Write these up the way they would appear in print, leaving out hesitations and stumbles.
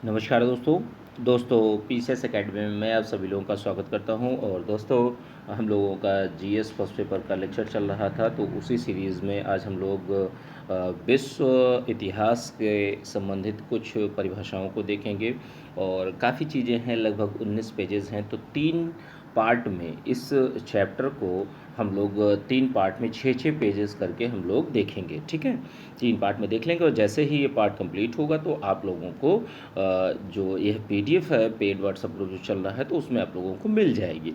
नमस्कार दोस्तों PCS academy में मैं आप सभी लोगों का स्वागत करता हूं। और दोस्तों, हम लोगों का जीएस फर्स्ट पेपर का लेक्चर चल रहा था, तो उसी सीरीज़ में आज हम लोग विश्व इतिहास के संबंधित कुछ परिभाषाओं को देखेंगे। और काफ़ी चीज़ें हैं, लगभग 19 पेजेस हैं, तो 3 पार्ट में इस चैप्टर को हम लोग 3 पार्ट में 6-6 पेजेस करके हम लोग देखेंगे। ठीक है, 3 पार्ट में देख लेंगे और जैसे ही ये पार्ट कंप्लीट होगा तो आप लोगों को जो यह पीडीएफ है पेड व्हाट्सएप ग्रुप जो चल रहा है तो उसमें आप लोगों को मिल जाएगी।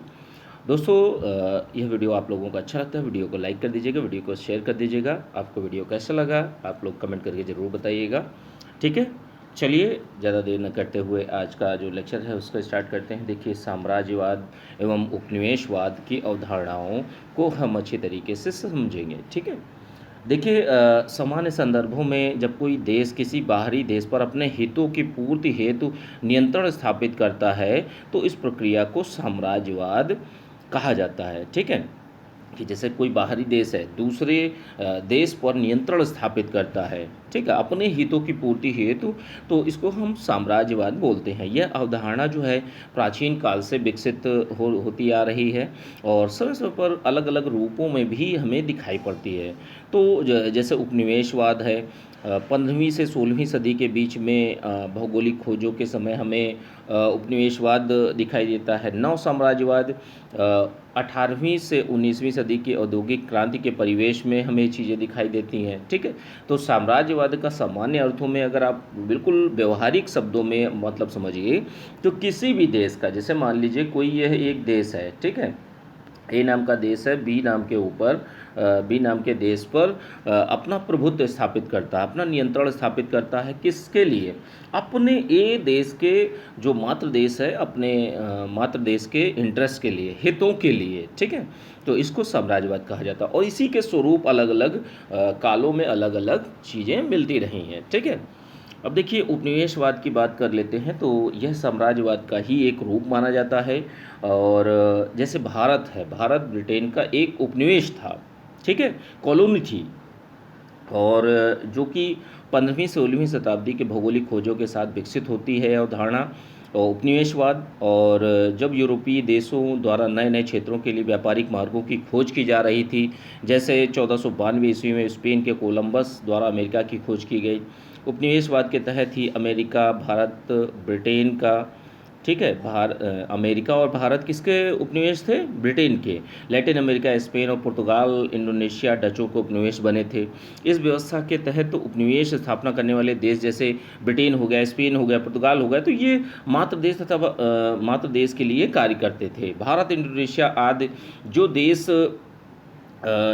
दोस्तों, यह वीडियो आप लोगों को अच्छा लगता है, वीडियो को लाइक कर दीजिएगा, वीडियो को शेयर कर दीजिएगा। आपको वीडियो कैसा लगा आप लोग कमेंट करके ज़रूर बताइएगा। ठीक है, चलिए ज़्यादा देर न करते हुए आज का जो लेक्चर है उसको स्टार्ट करते हैं। देखिए, साम्राज्यवाद एवं उपनिवेशवाद की अवधारणाओं को हम अच्छी तरीके से समझेंगे। ठीक है, देखिए, सामान्य संदर्भों में जब कोई देश किसी बाहरी देश पर अपने हितों की पूर्ति हेतु नियंत्रण स्थापित करता है तो इस प्रक्रिया को साम्राज्यवाद कहा जाता है। ठीक है, कि जैसे कोई बाहरी देश है दूसरे देश पर नियंत्रण स्थापित करता है, ठीक है, अपने हितों की पूर्ति हेतु, तो इसको हम साम्राज्यवाद बोलते हैं। यह अवधारणा जो है प्राचीन काल से विकसित होती आ रही है और समय समय पर अलग अलग रूपों में भी हमें दिखाई पड़ती है। तो जैसे उपनिवेशवाद है, 15वीं से 16वीं सदी के बीच में भौगोलिक खोजों के समय हमें उपनिवेशवाद दिखाई देता है। नव साम्राज्यवाद 18वीं से 19वीं सदी की औद्योगिक क्रांति के परिवेश में हमें चीज़ें दिखाई देती हैं। ठीक है, तो साम्राज्यवाद का सामान्य अर्थों में अगर आप बिल्कुल व्यवहारिक शब्दों में मतलब समझिए तो किसी भी देश का, जैसे मान लीजिए कोई यह एक देश है, ठीक है, ए नाम का देश है, बी नाम के ऊपर बी नाम के देश पर अपना प्रभुत्व स्थापित करता है, अपना नियंत्रण स्थापित करता है। किसके लिए? अपने ए देश के जो मातृ देश है, अपने मातृ देश के इंटरेस्ट के लिए, हितों के लिए। ठीक है, तो इसको साम्राज्यवाद कहा जाता है और इसी के स्वरूप अलग अलग कालों में अलग अलग चीज़ें मिलती रही हैं। ठीक है, अब देखिए, उपनिवेशवाद की बात कर लेते हैं तो यह साम्राज्यवाद का ही एक रूप माना जाता है। और जैसे भारत है, भारत ब्रिटेन का एक उपनिवेश था, ठीक है, कॉलोनी थी। और जो कि 15वीं से 16वीं शताब्दी के भौगोलिक खोजों के साथ विकसित होती है अवधारणा और उपनिवेशवाद। और जब यूरोपीय देशों द्वारा नए नए क्षेत्रों के लिए व्यापारिक मार्गों की खोज की जा रही थी, जैसे 1492 ईस्वी में स्पेन के कोलंबस द्वारा अमेरिका की खोज की गई। उपनिवेशवाद के तहत ही अमेरिका, भारत, ब्रिटेन का, ठीक है, अमेरिका और भारत किसके उपनिवेश थे? ब्रिटेन के। लैटिन अमेरिका, स्पेन और पुर्तगाल, इंडोनेशिया, डचों को उपनिवेश बने थे। इस व्यवस्था के तहत तो उपनिवेश स्थापना करने वाले देश जैसे ब्रिटेन हो गया, स्पेन हो गया, पुर्तगाल हो गया, तो ये मातृ देश तथा मातृ देश के लिए कार्य करते थे। भारत, इंडोनेशिया आदि जो देश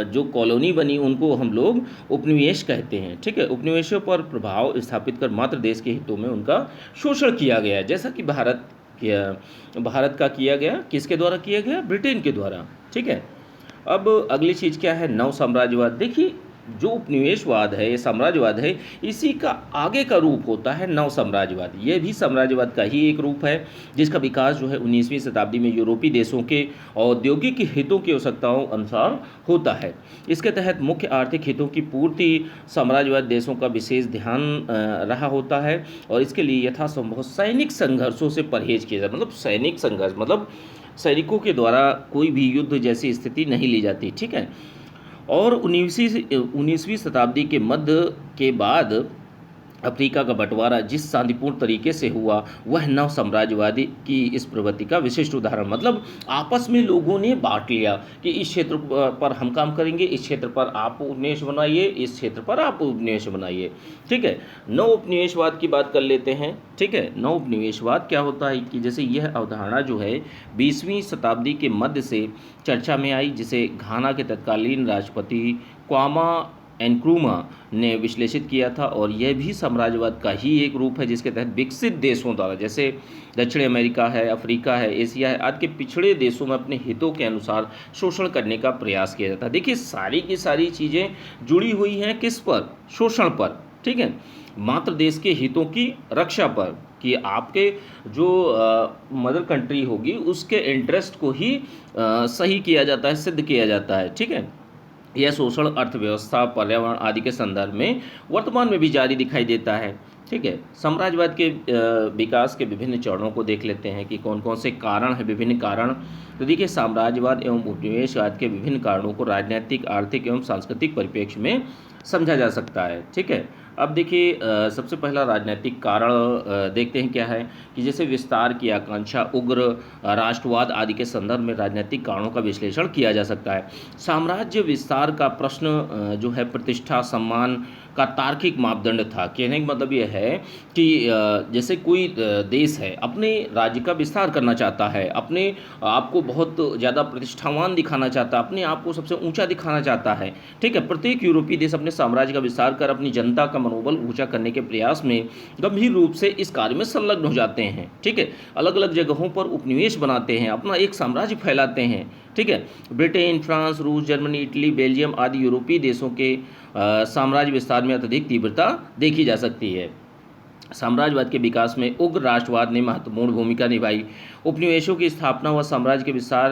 जो कॉलोनी बनी उनको हम लोग उपनिवेश कहते हैं। ठीक है, उपनिवेशों पर प्रभाव स्थापित कर मातृ देश के हितों में उनका शोषण किया गया, जैसा कि भारत का किया गया। किसके द्वारा किया गया? ब्रिटेन के द्वारा। ठीक है, अब अगली चीज़ क्या है? नव साम्राज्यवाद। देखिए, जो उपनिवेशवाद है, ये साम्राज्यवाद है, इसी का आगे का रूप होता है नव साम्राज्यवाद। ये भी साम्राज्यवाद का ही एक रूप है जिसका विकास जो है 19वीं शताब्दी में यूरोपीय देशों के औद्योगिक हितों की आवश्यकताओं अनुसार होता है। इसके तहत मुख्य आर्थिक हितों की पूर्ति साम्राज्यवाद देशों का विशेष ध्यान रहा होता है और इसके लिए यथासंभव सैनिक संघर्षों से परहेज किया जाता है। मतलब सैनिक संघर्ष मतलब सैनिकों के द्वारा कोई भी युद्ध जैसी स्थिति नहीं ली जाती। ठीक है, और 19वीं शताब्दी के मध्य के बाद अफ्रीका का बंटवारा जिस शांतिपूर्ण तरीके से हुआ वह नव साम्राज्यवादी की इस प्रवृत्ति का विशिष्ट उदाहरण। मतलब आपस में लोगों ने बांट लिया कि इस क्षेत्र पर हम काम करेंगे, इस क्षेत्र पर आप उपनिवेश बनाइए, इस क्षेत्र पर आप उपनिवेश बनाइए। ठीक है, नव उपनिवेशवाद की बात कर लेते हैं। ठीक है, नव उपनिवेशवाद क्या होता है कि जैसे यह अवधारणा जो है 20वीं शताब्दी के मध्य से चर्चा में आई, जिसे घाना के तत्कालीन राष्ट्रपति क्वामा एनक्रूमा ने विश्लेषित किया था। और यह भी साम्राज्यवाद का ही एक रूप है जिसके तहत विकसित देशों द्वारा, जैसे दक्षिण अमेरिका है, अफ्रीका है, एशिया है आदि के पिछड़े देशों में अपने हितों के अनुसार शोषण करने का प्रयास किया जाता है। देखिए, सारी की सारी चीज़ें जुड़ी हुई हैं किस पर? शोषण पर। ठीक है, मात्र देश के हितों की रक्षा पर, कि आपके जो मदर कंट्री होगी उसके इंटरेस्ट को ही सही किया जाता है, सिद्ध किया जाता है। ठीक है, यह शोषण अर्थव्यवस्था, पर्यावरण आदि के संदर्भ में वर्तमान में भी जारी दिखाई देता है। ठीक है। साम्राज्यवाद के विकास के विभिन्न चरणों को देख लेते हैं कि कौन-कौन से कारण हैं, विभिन्न कारण। तो देखिए साम्राज्यवाद एवं उपनिवेशवाद के विभिन्न कारणों को राजनैतिक, आर्थिक एवं सांस्कृतिक परिप्रेक्ष्य में समझा जा सकता है। ठीक है। अब देखिए सबसे पहला राजनैतिक कारण देखते हैं क्या है कि जैसे विस्तार की आकांक्षा, उग्र राष्ट्रवाद आदि के संदर्भ में राजनीतिक कारणों का विश्लेषण किया जा सकता है। साम्राज्य विस्तार का प्रश्न जो है प्रतिष्ठा, सम्मान का तार्किक मापदंड था। कहने का मतलब ये है कि जैसे कोई देश है अपने राज्य का विस्तार करना चाहता है, अपने आप को बहुत ज़्यादा प्रतिष्ठावान दिखाना चाहता है, अपने आप को सबसे ऊंचा दिखाना चाहता है। ठीक है। प्रत्येक यूरोपीय देश अपने साम्राज्य का विस्तार कर अपनी जनता का मनोबल ऊंचा करने के प्रयास में गंभीर रूप से इस कार्य में संलग्न हो जाते हैं। ठीक है। अलग अलग जगहों पर उपनिवेश बनाते हैं, अपना एक साम्राज्य फैलाते हैं। ठीक है। ब्रिटेन, फ्रांस, रूस, जर्मनी, इटली, बेल्जियम आदि यूरोपीय देशों के साम्राज्य विस्तार में अत्यधिक तीव्रता देखी जा सकती है। साम्राज्यवाद के विकास में उग्र राष्ट्रवाद ने महत्वपूर्ण भूमिका निभाई। उपनिवेशों की स्थापना व साम्राज्य के विस्तार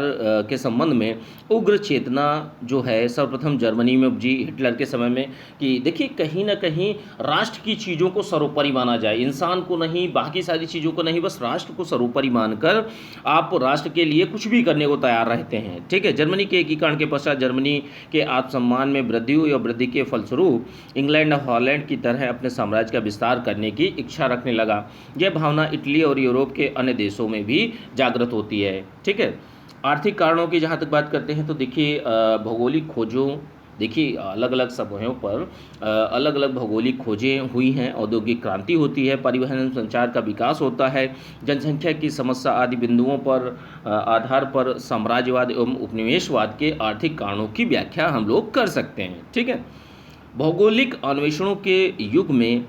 के संबंध में उग्र चेतना जो है सर्वप्रथम जर्मनी में उपजी हिटलर के समय में, कि देखिए कहीं ना कहीं राष्ट्र की चीज़ों को सर्वोपरि माना जाए, इंसान को नहीं, बाकी सारी चीज़ों को नहीं, बस राष्ट्र को सर्वोपरि मानकर आप राष्ट्र के लिए कुछ भी करने को तैयार रहते हैं। ठीक है। जर्मनी के एकीकरण के पश्चात जर्मनी के आत्मसम्मान में वृद्धि हुई और वृद्धि के फलस्वरूप इंग्लैंड और हॉलैंड की तरह अपने साम्राज्य का विस्तार करने की इच्छा रखने लगा। यह भावना इटली और यूरोप के अन्य देशों में भी जागृत होती है। ठीक है। आर्थिक कारणों की जहाँ तक बात करते हैं तो देखिए भौगोलिक खोजों, देखिए अलग अलग समयों पर अलग अलग भौगोलिक खोजें हुई हैं, औद्योगिक क्रांति होती है, परिवहन एवं संचार का विकास होता है, जनसंख्या की समस्या आदि बिंदुओं पर आधार पर साम्राज्यवाद एवं उपनिवेशवाद के आर्थिक कारणों की व्याख्या हम लोग कर सकते हैं। ठीक है। भौगोलिक अन्वेषणों के युग में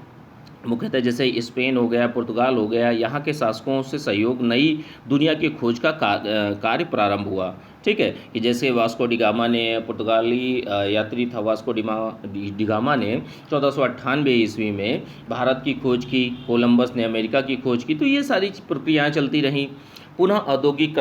मुख्यतः जैसे स्पेन हो गया, पुर्तगाल हो गया, यहाँ के शासकों से सहयोग नई दुनिया की खोज का कार्य प्रारंभ हुआ। ठीक है। कि जैसे वास्को डिगामा ने, पुर्तगाली यात्री था वास्को डिगामा ने 1498 ईस्वी में भारत की खोज की, कोलंबस ने अमेरिका की खोज की। तो ये सारी प्रक्रियाएँ चलती रहीं। पुनः औद्योगिक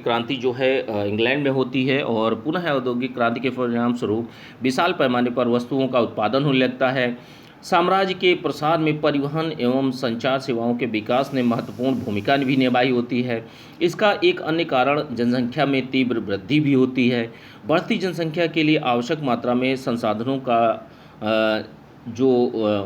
क्रांति जो है इंग्लैंड में होती है और पुनः औद्योगिक क्रांति के परिणाम स्वरूप विशाल पैमाने पर वस्तुओं का उत्पादन होने लगता है। साम्राज्य के प्रसार में परिवहन एवं संचार सेवाओं के विकास ने महत्वपूर्ण भूमिका भी निभाई होती है। इसका एक अन्य कारण जनसंख्या में तीव्र वृद्धि भी होती है। बढ़ती जनसंख्या के लिए आवश्यक मात्रा में संसाधनों का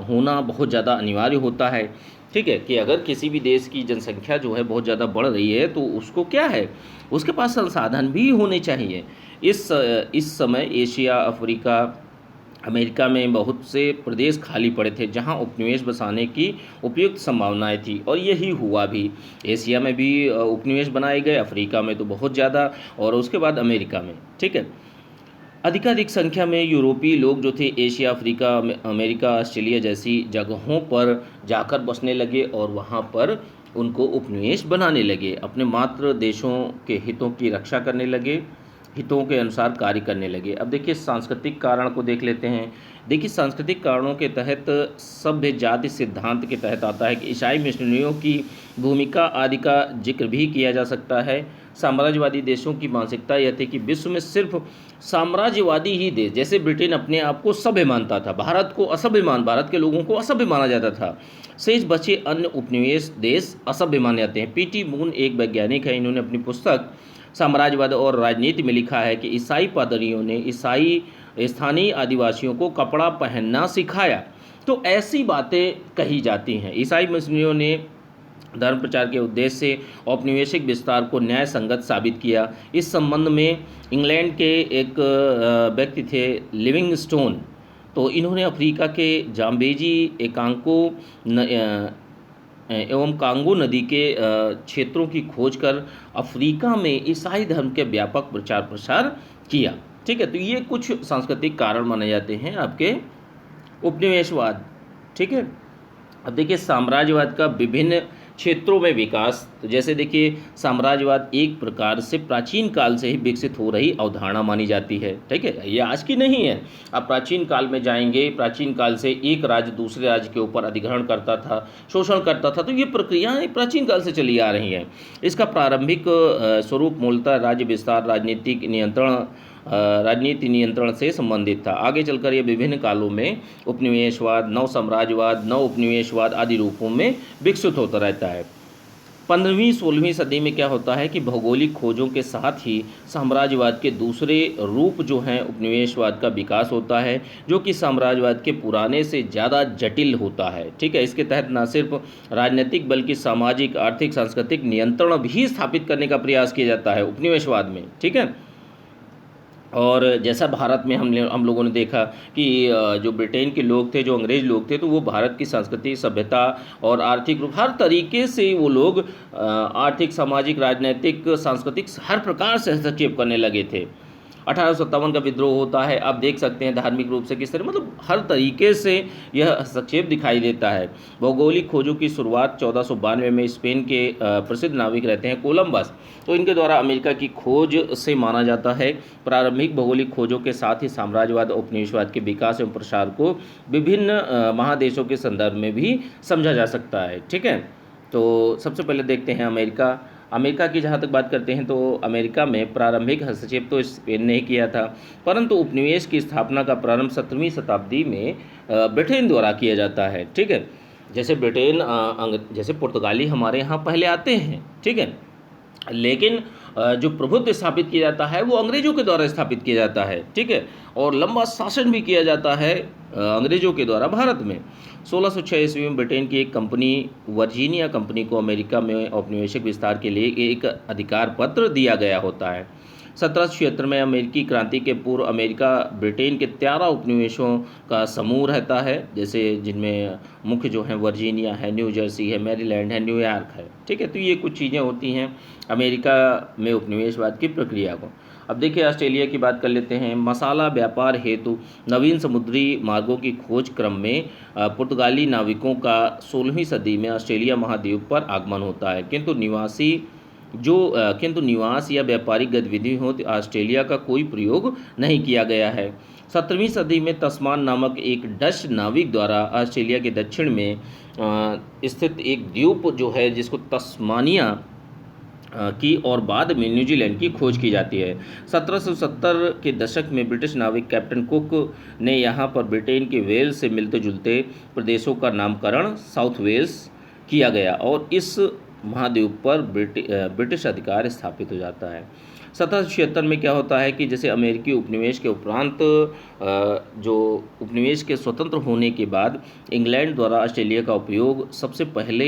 होना बहुत ज़्यादा अनिवार्य होता है। ठीक है। कि अगर किसी भी देश की जनसंख्या जो है बहुत ज़्यादा बढ़ रही है तो उसको क्या है, उसके पास संसाधन भी होने चाहिए। इस समय एशिया, अफ्रीका, अमेरिका में बहुत से प्रदेश खाली पड़े थे जहां उपनिवेश बसाने की उपयुक्त संभावनाएं थी, और यही हुआ भी। एशिया में भी उपनिवेश बनाए गए, अफ्रीका में तो बहुत ज़्यादा, और उसके बाद अमेरिका में। ठीक है। अधिकाधिक संख्या में यूरोपीय लोग जो थे एशिया, अफ्रीका, अमेरिका, ऑस्ट्रेलिया जैसी जगहों पर जाकर बसने लगे और वहाँ पर उनको उपनिवेश बनाने लगे, अपने मातृ देशों के हितों की रक्षा करने लगे, हितों के अनुसार कार्य करने लगे। अब देखिए सांस्कृतिक कारण को देख लेते हैं। देखिए सांस्कृतिक कारणों के तहत सभ्य जाति सिद्धांत के तहत आता है कि ईसाई मिशनरियों की भूमिका आदि का जिक्र भी किया जा सकता है। साम्राज्यवादी देशों की मानसिकता यह थी कि विश्व में सिर्फ साम्राज्यवादी ही देश, जैसे ब्रिटेन अपने आप को सभ्य मानता था, भारत के लोगों को असभ्य माना जाता था, शेष बचे अन्य उपनिवेश देश असभ्य माने जाते हैं। पीटी मून एक वैज्ञानिक है, इन्होंने अपनी पुस्तक साम्राज्यवाद और राजनीति में लिखा है कि ईसाई पादरियों ने ईसाई स्थानीय आदिवासियों को कपड़ा पहनना सिखाया। तो ऐसी बातें कही जाती हैं। ईसाई मिशनरियों ने धर्म प्रचार के उद्देश्य से औपनिवेशिक विस्तार को न्याय संगत साबित किया। इस संबंध में इंग्लैंड के एक व्यक्ति थे लिविंगस्टोन, तो इन्होंने अफ्रीका के जाम्बेजी एकांको एवं कांगो नदी के क्षेत्रों की खोज कर अफ्रीका में ईसाई धर्म के व्यापक प्रचार प्रसार किया। ठीक है। तो ये कुछ सांस्कृतिक कारण माने जाते हैं आपके उपनिवेशवाद। ठीक है। अब देखिए साम्राज्यवाद का विभिन्न क्षेत्रों में विकास, तो जैसे देखिए साम्राज्यवाद एक प्रकार से प्राचीन काल से ही विकसित हो रही अवधारणा मानी जाती है। ठीक है। ये आज की नहीं है। आप प्राचीन काल में जाएंगे, प्राचीन काल से एक राज्य दूसरे राज्य के ऊपर अधिग्रहण करता था, शोषण करता था, तो ये प्रक्रियाएं प्राचीन काल से चली आ रही हैं। इसका प्रारंभिक स्वरूप मूलतः राज्य विस्तार, राजनीतिक नियंत्रण राजनीति नियंत्रण से संबंधित था। आगे चलकर ये विभिन्न कालों में उपनिवेशवाद, नव साम्राज्यवाद, नव उपनिवेशवाद आदि रूपों में विकसित होता रहता है। 15वीं-16वीं सदी में क्या होता है कि भौगोलिक खोजों के साथ ही साम्राज्यवाद के दूसरे रूप जो हैं उपनिवेशवाद का विकास होता है, जो कि साम्राज्यवाद के पुराने से ज़्यादा जटिल होता है। ठीक है, इसके तहत न सिर्फ राजनीतिक बल्कि सामाजिक, आर्थिक, सांस्कृतिक नियंत्रण भी स्थापित करने का प्रयास किया जाता है उपनिवेशवाद में। ठीक है, और जैसा भारत में हम लोगों ने देखा कि जो ब्रिटेन के लोग थे, जो अंग्रेज़ लोग थे, तो वो भारत की संस्कृति, सभ्यता और आर्थिक रूप हर तरीके से वो लोग आर्थिक, सामाजिक, राजनीतिक, सांस्कृतिक हर प्रकार से हस्तक्षेप करने लगे थे। 1857 का विद्रोह होता है। आप देख सकते हैं धार्मिक रूप से किस तरह, मतलब हर तरीके से यह हस्तक्षेप दिखाई देता है। भौगोलिक खोजों की शुरुआत 1492 में स्पेन के प्रसिद्ध नाविक रहते हैं कोलंबस, तो इनके द्वारा अमेरिका की खोज से माना जाता है। प्रारंभिक भौगोलिक खोजों के साथ ही साम्राज्यवाद और उपनिवेशवाद के विकास एवं प्रसार को विभिन्न महादेशों के संदर्भ में भी समझा जा सकता है। ठीक है, तो सबसे पहले देखते हैं अमेरिका। अमेरिका की जहाँ तक बात करते हैं तो अमेरिका में प्रारंभिक हस्तक्षेप तो स्पेन ने ही किया था, परंतु उपनिवेश की स्थापना का प्रारंभ 17वीं शताब्दी में ब्रिटेन द्वारा किया जाता है। ठीक है, जैसे ब्रिटेन जैसे पुर्तगाली हमारे यहाँ पहले आते हैं। ठीक है, लेकिन जो प्रभुत्व स्थापित किया जाता है वो अंग्रेज़ों के द्वारा स्थापित किया जाता है। ठीक है, और लंबा शासन भी किया जाता है अंग्रेज़ों के द्वारा भारत में। 1606 ईस्वी में ब्रिटेन की एक कंपनी वर्जीनिया कंपनी को अमेरिका में औपनिवेशिक विस्तार के लिए एक अधिकार पत्र दिया गया होता है। 1776 में अमेरिकी क्रांति के पूर्व अमेरिका ब्रिटेन के 13 उपनिवेशों का समूह रहता है, जैसे जिनमें मुख्य जो हैं वर्जीनिया है, न्यू जर्सी है, मैरीलैंड है, न्यूयॉर्क है। ठीक है, तो ये कुछ चीज़ें होती हैं अमेरिका में उपनिवेशवाद की प्रक्रिया को। अब देखिए ऑस्ट्रेलिया की बात कर लेते हैं। मसाला व्यापार हेतु नवीन समुद्री मार्गों की खोज क्रम में पुर्तगाली नाविकों का 16वीं सदी में ऑस्ट्रेलिया महाद्वीप पर आगमन होता है, किंतु निवास या व्यापारिक गतिविधि हो तो ऑस्ट्रेलिया का कोई प्रयोग नहीं किया गया है। 17वीं सदी में तस्मान नामक एक डच नाविक द्वारा ऑस्ट्रेलिया के दक्षिण में स्थित एक द्वीप जो है जिसको तस्मानिया की और बाद में न्यूजीलैंड की खोज की जाती है। 1770 के दशक में ब्रिटिश नाविक कैप्टन कुक ने यहाँ पर ब्रिटेन के वेल्स से मिलते जुलते प्रदेशों का नामकरण साउथ वेल्स किया गया और इस महाद्वीप पर ब्रिटिश अधिकार स्थापित हो जाता है। 1776 में क्या होता है कि जैसे अमेरिकी उपनिवेश के उपरांत जो उपनिवेश के स्वतंत्र होने के बाद इंग्लैंड द्वारा ऑस्ट्रेलिया का उपयोग सबसे पहले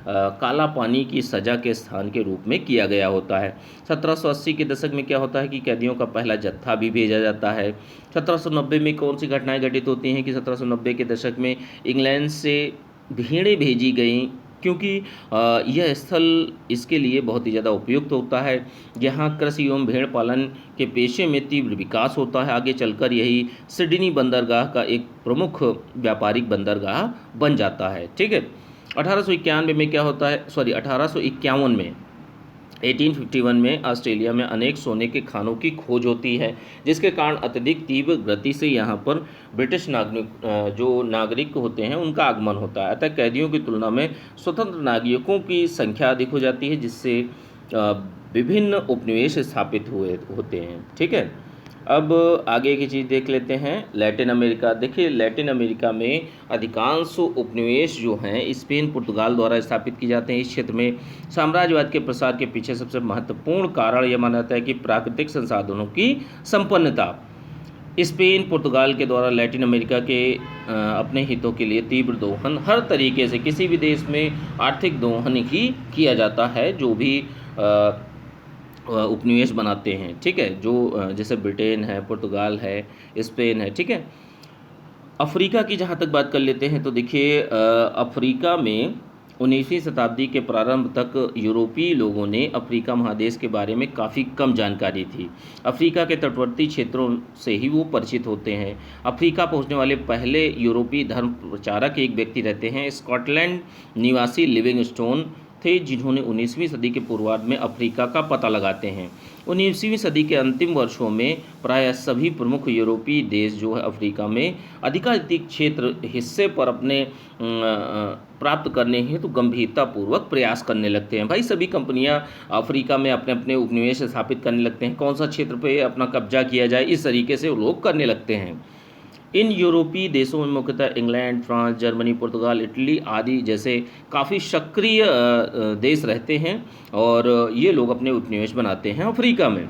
काला पानी की सज़ा के स्थान के रूप में किया गया होता है। 1780 के दशक में क्या होता है कि कैदियों का पहला जत्था भी भेजा जाता है। 1790 में कौन सी घटनाएं घटित होती हैं कि 1790 के दशक में इंग्लैंड से भेड़ें भेजी गईं, क्योंकि यह स्थल इसके लिए बहुत ही ज़्यादा उपयुक्त होता है। यहाँ कृषि एवं भेड़ पालन के पेशे में तीव्र विकास होता है। आगे चलकर यही सिडनी बंदरगाह का एक प्रमुख व्यापारिक बंदरगाह बन जाता है। ठीक है, 1851 में क्या होता है, 1851 में 1851 में ऑस्ट्रेलिया में अनेक सोने के खानों की खोज होती है, जिसके कारण अत्यधिक तीव्र गति से यहाँ पर ब्रिटिश जो नागरिक होते हैं उनका आगमन होता है। अतः कैदियों की तुलना में स्वतंत्र नागरिकों की संख्या अधिक हो जाती है, जिससे विभिन्न उपनिवेश स्थापित होते हैं। ठीक है, अब आगे की चीज़ देख लेते हैं लैटिन अमेरिका। देखिए लैटिन अमेरिका में अधिकांश उपनिवेश जो हैं स्पेन पुर्तगाल द्वारा स्थापित किए जाते हैं। इस क्षेत्र में साम्राज्यवाद के प्रसार के पीछे सबसे महत्वपूर्ण कारण यह माना जाता है कि प्राकृतिक संसाधनों की संपन्नता। स्पेन पुर्तगाल के द्वारा लैटिन अमेरिका के अपने हितों के लिए तीव्र दोहन हर तरीके से किसी भी देश में आर्थिक दोहन ही किया जाता है जो भी उपनिवेश बनाते हैं। ठीक है, जो जैसे ब्रिटेन है, पुर्तगाल है, स्पेन है। ठीक है, अफ्रीका की जहाँ तक बात कर लेते हैं तो देखिए अफ्रीका में 19वीं शताब्दी के प्रारंभ तक यूरोपीय लोगों ने अफ्रीका महादेश के बारे में काफ़ी कम जानकारी थी। अफ्रीका के तटवर्ती क्षेत्रों से ही वो परिचित होते हैं। अफ्रीका पहुंचने वाले पहले यूरोपीय धर्म प्रचारक एक व्यक्ति रहते हैं, स्कॉटलैंड निवासी लिविंगस्टोन थे जिन्होंने 19वीं सदी के पूर्वार्ध में अफ्रीका का पता लगाते हैं। 19वीं सदी के अंतिम वर्षों में प्रायः सभी प्रमुख यूरोपीय देश जो है अफ्रीका में अधिकाधिक क्षेत्र हिस्से पर अपने प्राप्त करने हेतु गंभीरतापूर्वक प्रयास करने लगते हैं। भाई सभी कंपनियां अफ्रीका में अपने अपने उपनिवेश स्थापित करने लगते हैं, कौन सा क्षेत्र पे अपना कब्जा किया जाए, इस तरीके से वो लोग करने लगते हैं। इन यूरोपीय देशों में मुख्यतः इंग्लैंड, फ्रांस, जर्मनी, पुर्तगाल, इटली आदि जैसे काफ़ी सक्रिय देश रहते हैं और ये लोग अपने उपनिवेश बनाते हैं अफ्रीका में।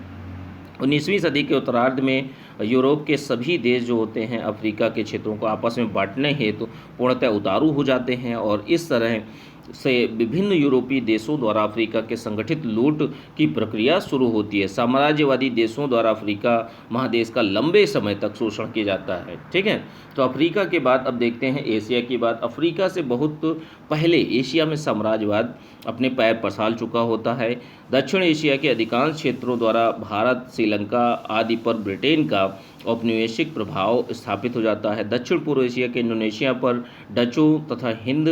19वीं सदी के उत्तरार्ध में यूरोप के सभी देश जो होते हैं अफ्रीका के क्षेत्रों को आपस में बांटने हेतु पूर्णतः उतारू हो जाते हैं और इस तरह से विभिन्न यूरोपीय देशों द्वारा अफ्रीका के संगठित लूट की प्रक्रिया शुरू होती है। साम्राज्यवादी देशों द्वारा अफ्रीका महादेश का लंबे समय तक शोषण किया जाता है। ठीक है, तो अफ्रीका के बाद अब देखते हैं एशिया की बात। अफ्रीका से बहुत पहले एशिया में साम्राज्यवाद अपने पैर पसार चुका होता है। दक्षिण एशिया के अधिकांश क्षेत्रों द्वारा भारत, श्रीलंका आदि पर ब्रिटेन का औपनिवेशिक प्रभाव स्थापित हो जाता है। दक्षिण पूर्व एशिया के इंडोनेशिया पर डचों तथा हिंद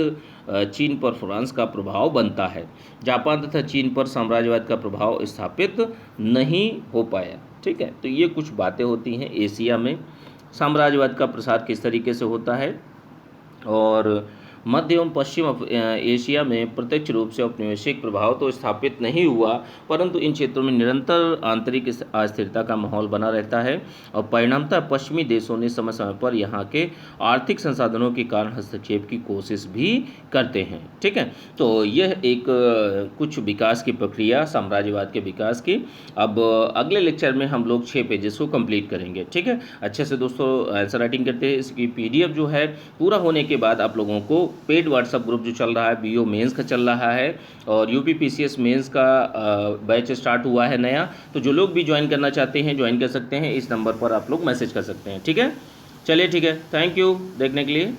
चीन पर फ्रांस का प्रभाव बनता है। जापान तथा चीन पर साम्राज्यवाद का प्रभाव स्थापित नहीं हो पाया। ठीक है, तो ये कुछ बातें होती हैं एशिया में साम्राज्यवाद का प्रसार किस तरीके से होता है। और मध्य एवं पश्चिम एशिया में प्रत्यक्ष रूप से औपनिवेशिक प्रभाव तो स्थापित नहीं हुआ, परंतु इन क्षेत्रों में निरंतर आंतरिक अस्थिरता का माहौल बना रहता है और परिणामतः पश्चिमी देशों ने समय समय पर यहाँ के आर्थिक संसाधनों के कारण हस्तक्षेप की कोशिश भी करते हैं। ठीक है, तो यह एक कुछ विकास की प्रक्रिया साम्राज्यवाद के विकास की। अब अगले लेक्चर में हम लोग 6 पेजेस को कंप्लीट करेंगे। ठीक है, अच्छे से दोस्तों आंसर राइटिंग करते हैं। इसकी PDF जो है पूरा होने के बाद आप लोगों को पेड व्हाट्सएप ग्रुप जो चल रहा है BO मेंस का चल रहा है और UP PCS मेंस का बैच स्टार्ट हुआ है नया, तो जो लोग भी ज्वाइन करना चाहते हैं ज्वाइन कर सकते हैं। इस नंबर पर आप लोग मैसेज कर सकते हैं। ठीक है, चलिए ठीक है, थैंक यू देखने के लिए।